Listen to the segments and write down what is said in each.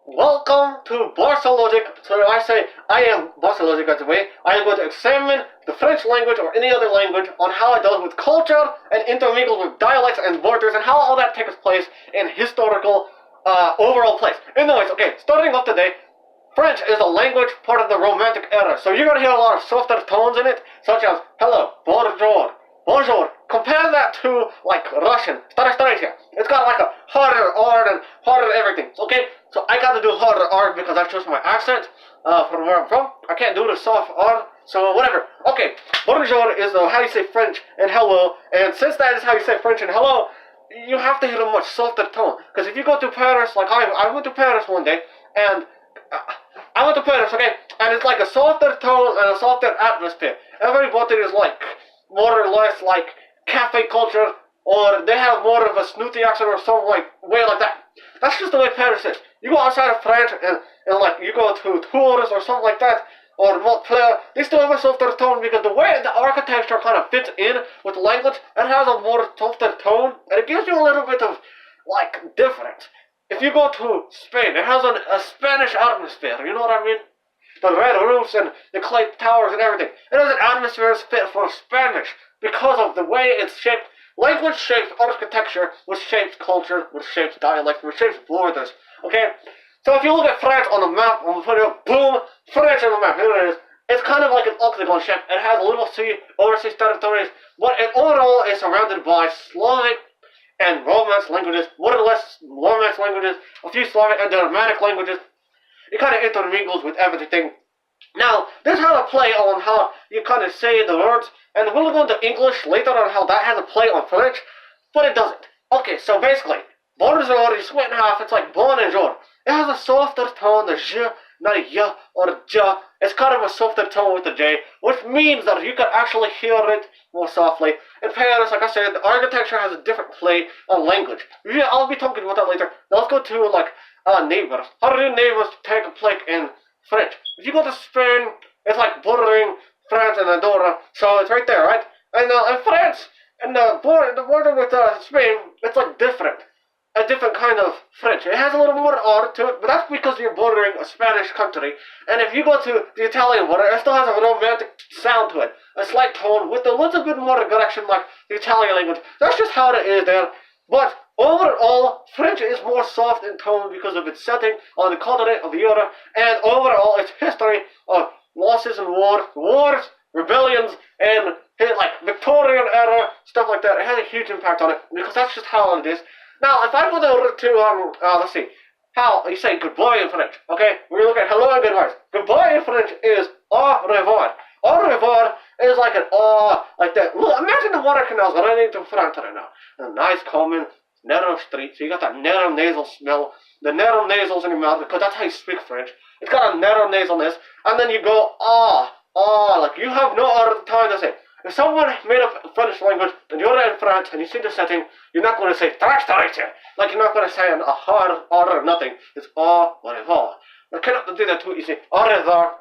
Welcome to Barcelogic. So I say I am Barcelogic by the way. I am going to examine the French language or any other language on how it does with culture and intermingles with dialects and borders and how all that takes place in historical overall place. Anyways, okay, starting off today, French is a language part of the Romantic era, so you're going to hear a lot of softer tones in it, such as hello, bonjour, bonjour. Compare that to, like, Russian. It's got, like, a harder R and harder everything, okay? So I got to do harder R because I chose my accent from where I'm from. I can't do the soft R, so whatever. Okay, bonjour is how you say French and hello, and since that is how you say French and hello, you have to hit a much softer tone. Because if you go to Paris, like I went to Paris one day, and I went to Paris, okay, and it's like a softer tone and a softer atmosphere. Everybody is like more or less like cafe culture, or they have more of a snooty accent or some like way like that. That's just the way Paris is. You go outside of France and like you go to Tours or something like that, or Montpellier, they still have a softer tone because the way the architecture kind of fits in with the language, it has a more softer tone, and it gives you a little bit of like difference. If you go to Spain, it has a Spanish atmosphere, you know what I mean? The red roofs and the clay towers and everything. It has an atmosphere that's fit for Spanish because of the way it's shaped. Language shapes architecture, which shapes culture, which shapes dialect, which shapes borders. Okay? So if you look at France on the map, I'm gonna put it up, boom, France on the map, here it is. It's kind of like an octagon shape. It has a little sea, overseas territories, but overall it's surrounded by Slavic and Romance languages, more or less Romance languages, a few Slavic and Germanic languages. It kind of intermingles with everything. Now, this has a play on how you kind of say the words, and we'll go into English later on how that has a play on French, but it doesn't. Okay, so basically, bonjour, you split in half, it's like bonjour. It has a softer tone, the j, not a y or ja. It's kind of a softer tone with the j, which means that you can actually hear it more softly. In Paris, like I said, the architecture has a different play on language. Yeah, I'll be talking about that later. Now let's go to, like, neighbors. How do neighbors take a place in French? If you go to Spain, it's like bordering France and Andorra, so it's right there, right? And in France, and the border with Spain, it's like different. A different kind of French. It has a little more R to it, but that's because you're bordering a Spanish country. And if you go to the Italian border, it still has a romantic sound to it. A slight tone with a little bit more aggression like the Italian language. That's just how it is there. But overall, French is more soft in tone because of its setting on the continent of Europe, and overall its history of losses and wars, rebellions, and like Victorian era, stuff like that. It has a huge impact on it because that's just how it is. Now, if I go to let's see, how you say goodbye in French, okay? We look at hello and goodbye. Goodbye in French is au revoir. Au revoir is like an like that. Look, imagine the water canals running to France right now. A nice common, narrow street, so you got that narrow nasal smell, the narrow nasals in your mouth, because that's how you speak French. It's got a narrow nasalness, and then you go, like you have no other time to say. If someone made up French language, and you're in France, and you see the setting, you're not going to say, like you're not going to say a hard R or nothing. It's au revoir. I cannot do that too easy. Au revoir.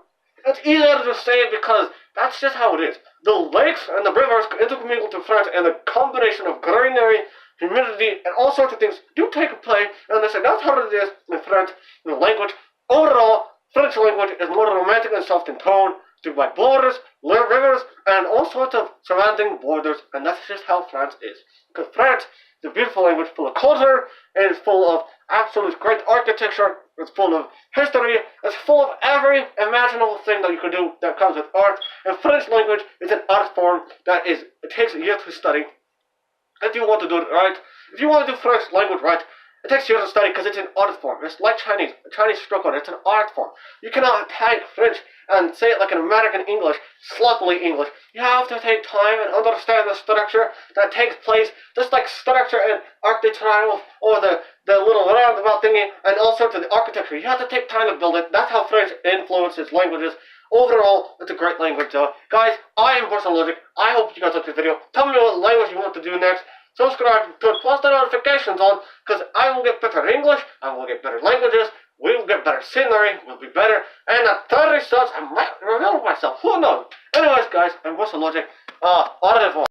It's easier to say because that's just how it is. The lakes and the rivers intermingle to France, and the combination of greenery, humidity, and all sorts of things do take a play, and they say that's how it is in French, in the language. Overall, French language is more romantic and soft in tone, to by borders, rivers, and all sorts of surrounding borders, and that's just how France is. Because France is a beautiful language full of culture, and it's full of absolute great architecture, it's full of history, it's full of every imaginable thing that you could do that comes with art, and French language is an art form that it takes years to study. If you want to do it right, if you want to do French language right, it takes years to study because it's an art form. It's like Chinese stroke art. It's an art form. You cannot take French and say it like an American English, sloppily English. You have to take time and understand the structure that takes place, just like structure in Arc de Triomphe or the little roundabout thingy and all sorts of the architecture. You have to take time to build it. That's how French influences languages. Overall, it's a great language though. Guys, I am Barcelogic. I hope you guys liked this video. Tell me what language you want to do next. Subscribe to post the notifications on, because I will get better English, I will get better languages, we will get better scenery, we'll be better, and at 30 subs, I might reveal myself, who knows? Anyways guys, I'm Barcelogic, au revoir.